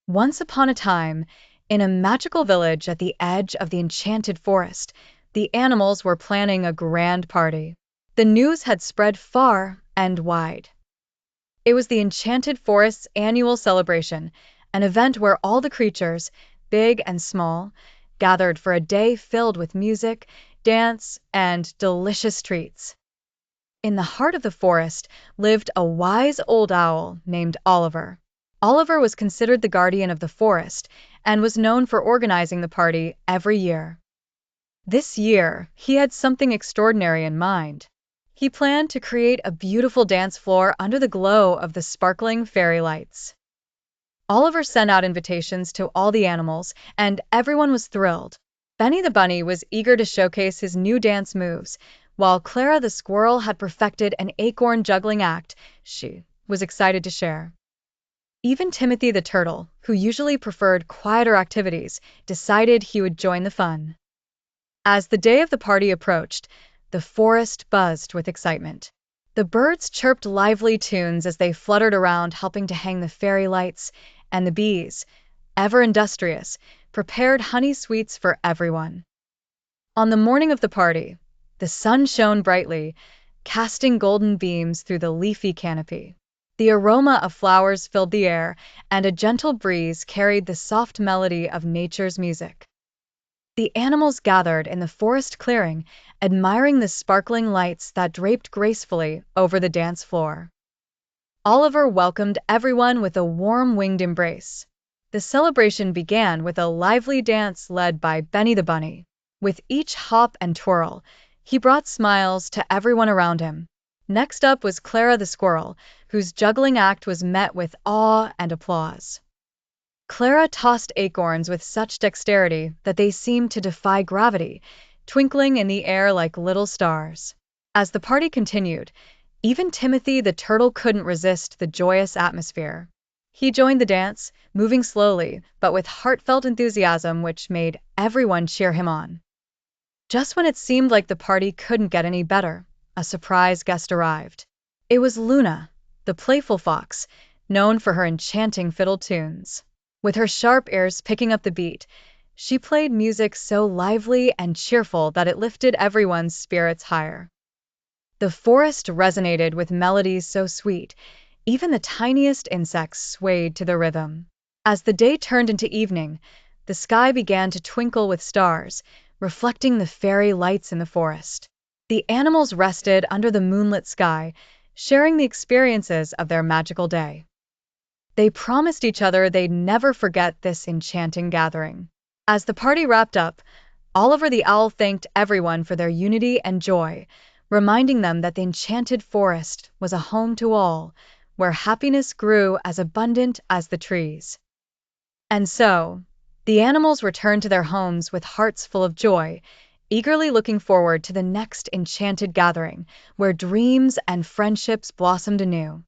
Once upon a time, in a magical village at the edge of the enchanted forest, the animals were planning a grand party. The news had spread far and wide. It was the Enchanted Forest's annual celebration, an event where all the creatures, big and small, gathered for a day filled with music, dance, and delicious treats. In the heart of the forest lived a wise old owl named Oliver. Oliver was considered the guardian of the forest and was known for organizing the party every year. This year, he had something extraordinary in mind. He planned to create a beautiful dance floor under the glow of the sparkling fairy lights. Oliver sent out invitations to all the animals, and everyone was thrilled. Benny the bunny was eager to showcase his new dance moves, while Clara the squirrel had perfected an acorn juggling act she was excited to share. Even Timothy the turtle, who usually preferred quieter activities, decided he would join the fun. As the day of the party approached, the forest buzzed with excitement. The birds chirped lively tunes as they fluttered around helping to hang the fairy lights, and the bees, ever industrious, prepared honey sweets for everyone. On the morning of the party, the sun shone brightly, casting golden beams through the leafy canopy. The aroma of flowers filled the air, and a gentle breeze carried the soft melody of nature's music. The animals gathered in the forest clearing, admiring the sparkling lights that draped gracefully over the dance floor. Oliver welcomed everyone with a warm winged embrace. The celebration began with a lively dance led by Benny the bunny. With each hop and twirl, he brought smiles to everyone around him. Next up was Clara the squirrel, whose juggling act was met with awe and applause. Clara tossed acorns with such dexterity that they seemed to defy gravity, twinkling in the air like little stars. As the party continued, even Timothy the turtle couldn't resist the joyous atmosphere. He joined the dance, moving slowly, but with heartfelt enthusiasm which made everyone cheer him on. Just when it seemed like the party couldn't get any better, a surprise guest arrived. It was Luna, the playful fox, known for her enchanting fiddle tunes. With her sharp ears picking up the beat, she played music so lively and cheerful that it lifted everyone's spirits higher. The forest resonated with melodies so sweet, even the tiniest insects swayed to the rhythm. As the day turned into evening, the sky began to twinkle with stars, reflecting the fairy lights in the forest. The animals rested under the moonlit sky, sharing the experiences of their magical day. They promised each other they'd never forget this enchanting gathering. As the party wrapped up, Oliver the owl thanked everyone for their unity and joy, reminding them that the enchanted forest was a home to all, where happiness grew as abundant as the trees. And so, the animals returned to their homes with hearts full of joy, eagerly looking forward to the next enchanted gathering, where dreams and friendships blossomed anew.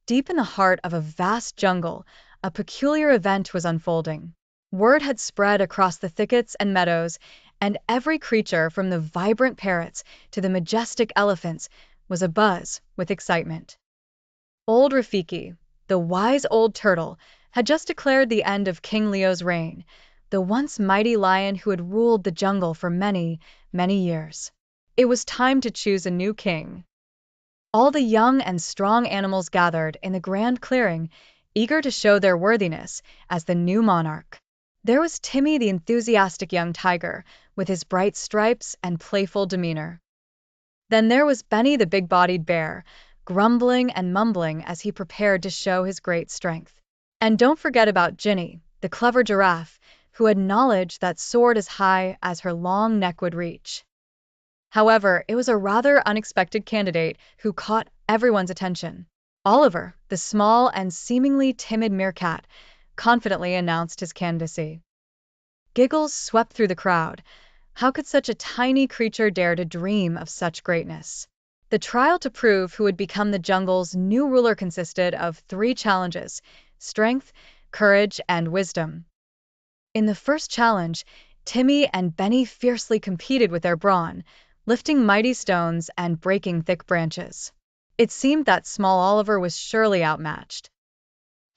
Deep in the heart of a vast jungle, a peculiar event was unfolding. Word had spread across the thickets and meadows, and every creature from the vibrant parrots to the majestic elephants was abuzz with excitement. Old Rafiki, the wise old turtle, had just declared the end of King Leo's reign, the once mighty lion who had ruled the jungle for many, many years. It was time to choose a new king. All the young and strong animals gathered in the grand clearing, eager to show their worthiness as the new monarch. There was Timmy the enthusiastic young tiger, with his bright stripes and playful demeanor. Then there was Benny the big-bodied bear, grumbling and mumbling as he prepared to show his great strength. And don't forget about Ginny, the clever giraffe, who had knowledge that soared as high as her long neck would reach. However, it was a rather unexpected candidate who caught everyone's attention. Oliver, the small and seemingly timid meerkat, confidently announced his candidacy. Giggles swept through the crowd. How could such a tiny creature dare to dream of such greatness? The trial to prove who would become the jungle's new ruler consisted of 3 challenges: strength, courage, and wisdom. In the first challenge, Timmy and Benny fiercely competed with their brawn, lifting mighty stones and breaking thick branches. It seemed that small Oliver was surely outmatched.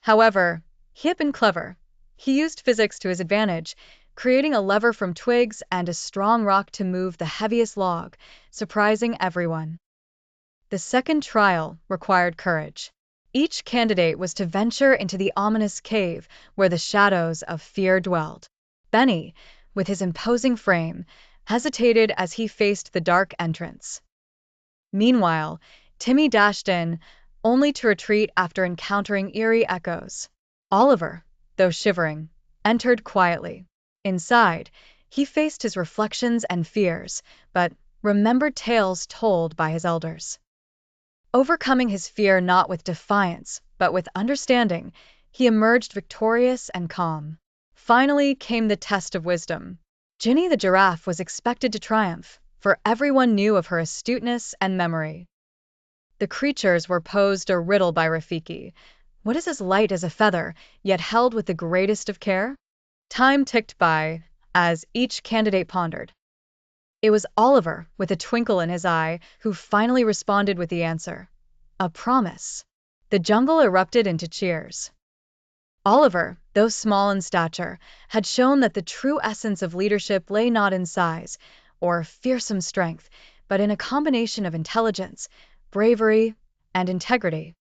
However, He had been clever. He used physics to his advantage, creating a lever from twigs and a strong rock to move the heaviest log, surprising everyone. The second trial required courage. Each candidate was to venture into the ominous cave where the shadows of fear dwelled. Benny, with his imposing frame, hesitated as he faced the dark entrance. Meanwhile, Timmy dashed in, only to retreat after encountering eerie echoes. Oliver, though shivering, entered quietly. Inside, he faced his reflections and fears, but remembered tales told by his elders. Overcoming his fear not with defiance, but with understanding, he emerged victorious and calm. Finally came the test of wisdom. Ginny the giraffe was expected to triumph, for everyone knew of her astuteness and memory. The creatures were posed a riddle by Rafiki. What is as light as a feather, yet held with the greatest of care? Time ticked by, as each candidate pondered. It was Oliver, with a twinkle in his eye, who finally responded with the answer. A promise. The jungle erupted into cheers. Oliver, though small in stature, had shown that the true essence of leadership lay not in size or fearsome strength, but in a combination of intelligence, bravery, and integrity.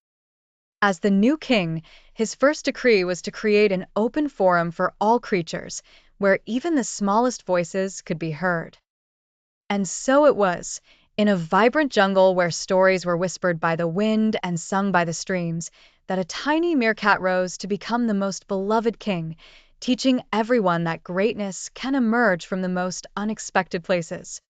As the new king, his first decree was to create an open forum for all creatures, where even the smallest voices could be heard. And so it was, in a vibrant jungle where stories were whispered by the wind and sung by the streams, that a tiny meerkat rose to become the most beloved king, teaching everyone that greatness can emerge from the most unexpected places.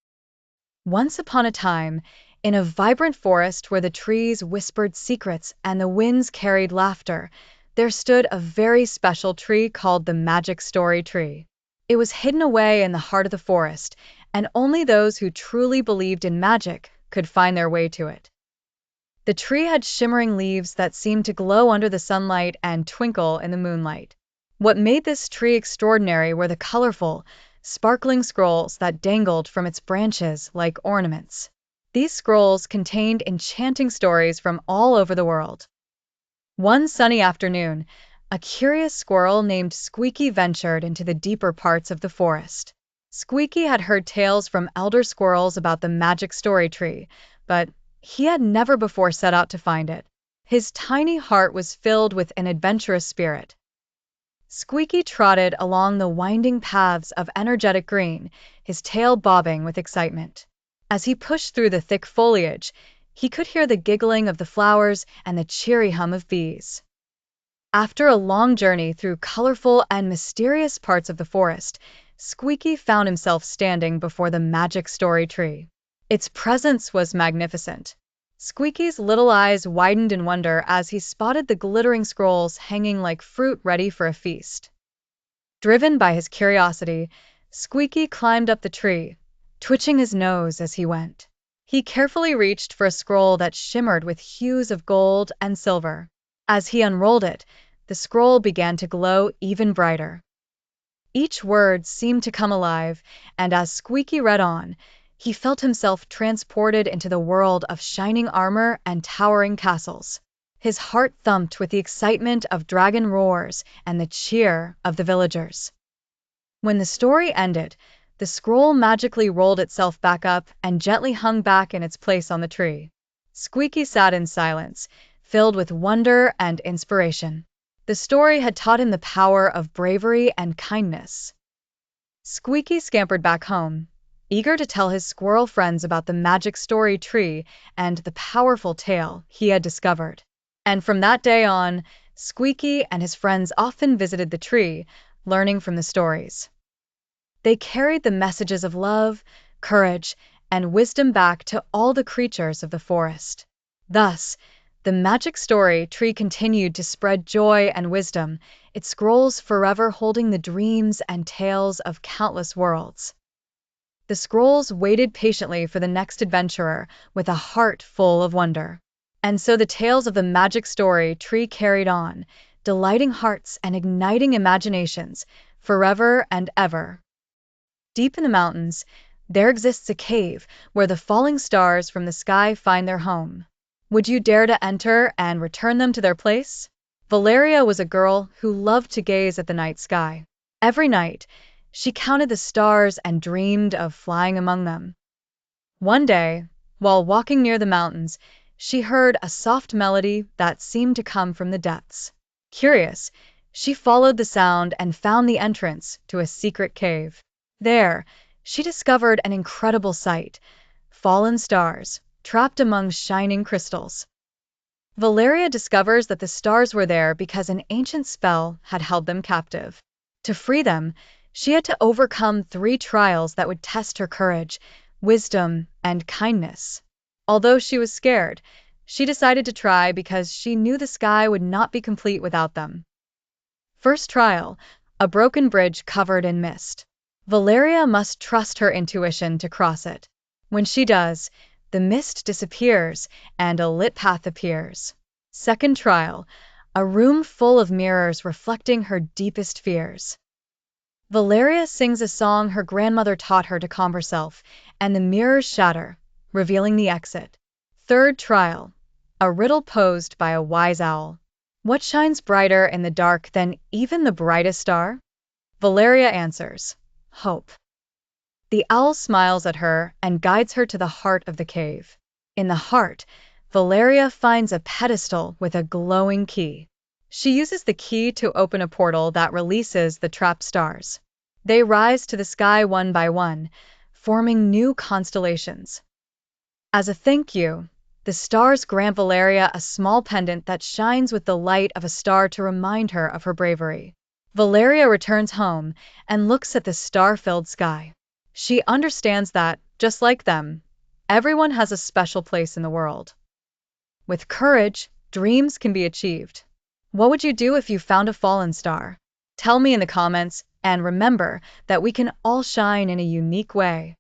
Once upon a time, in a vibrant forest where the trees whispered secrets and the winds carried laughter, there stood a very special tree called the Magic Story Tree. It was hidden away in the heart of the forest, and only those who truly believed in magic could find their way to it. The tree had shimmering leaves that seemed to glow under the sunlight and twinkle in the moonlight. What made this tree extraordinary were the colorful, sparkling scrolls that dangled from its branches like ornaments. These scrolls contained enchanting stories from all over the world. One sunny afternoon, a curious squirrel named Squeaky ventured into the deeper parts of the forest. Squeaky had heard tales from elder squirrels about the Magic Story Tree, but he had never before set out to find it. His tiny heart was filled with an adventurous spirit. Squeaky trotted along the winding paths of energetic green, his tail bobbing with excitement. As he pushed through the thick foliage, he could hear the giggling of the flowers and the cheery hum of bees. After a long journey through colorful and mysterious parts of the forest, Squeaky found himself standing before the Magic Story Tree. Its presence was magnificent. Squeaky's little eyes widened in wonder as he spotted the glittering scrolls hanging like fruit ready for a feast. Driven by his curiosity, Squeaky climbed up the tree, twitching his nose as he went. He carefully reached for a scroll that shimmered with hues of gold and silver. As he unrolled it, the scroll began to glow even brighter. Each word seemed to come alive, and as Squeaky read on, he felt himself transported into the world of shining armor and towering castles. His heart thumped with the excitement of dragon roars and the cheer of the villagers. When the story ended, the scroll magically rolled itself back up and gently hung back in its place on the tree. Squeaky sat in silence, filled with wonder and inspiration. The story had taught him the power of bravery and kindness. Squeaky scampered back home, eager to tell his squirrel friends about the Magic Story Tree and the powerful tale he had discovered. And from that day on, Squeaky and his friends often visited the tree, learning from the stories. They carried the messages of love, courage, and wisdom back to all the creatures of the forest. Thus, the Magic Story Tree continued to spread joy and wisdom, its scrolls forever holding the dreams and tales of countless worlds. The scrolls waited patiently for the next adventurer with a heart full of wonder. And so the tales of the Magic Story Tree carried on, delighting hearts and igniting imaginations, forever and ever. Deep in the mountains, there exists a cave where the falling stars from the sky find their home. Would you dare to enter and return them to their place? Valeria was a girl who loved to gaze at the night sky. Every night, she counted the stars and dreamed of flying among them. One day, while walking near the mountains, she heard a soft melody that seemed to come from the depths. Curious, she followed the sound and found the entrance to a secret cave. There, she discovered an incredible sight: fallen stars, trapped among shining crystals. Valeria discovers that the stars were there because an ancient spell had held them captive. To free them, she had to overcome 3 trials that would test her courage, wisdom, and kindness. Although she was scared, she decided to try because she knew the sky would not be complete without them. First trial: a broken bridge covered in mist. Valeria must trust her intuition to cross it. When she does, the mist disappears and a lit path appears. Second trial: a room full of mirrors reflecting her deepest fears. Valeria sings a song her grandmother taught her to calm herself, and the mirrors shatter, revealing the exit. Third trial: a riddle posed by a wise owl. What shines brighter in the dark than even the brightest star? Valeria answers: hope. The owl smiles at her and guides her to the heart of the cave. In the heart, Valeria finds a pedestal with a glowing key. She uses the key to open a portal that releases the trapped stars. They rise to the sky one by one, forming new constellations. As a thank you, the stars grant Valeria a small pendant that shines with the light of a star to remind her of her bravery. Valeria returns home and looks at the star-filled sky. She understands that, just like them, everyone has a special place in the world. With courage, dreams can be achieved. What would you do if you found a fallen star? Tell me in the comments, and remember that we can all shine in a unique way.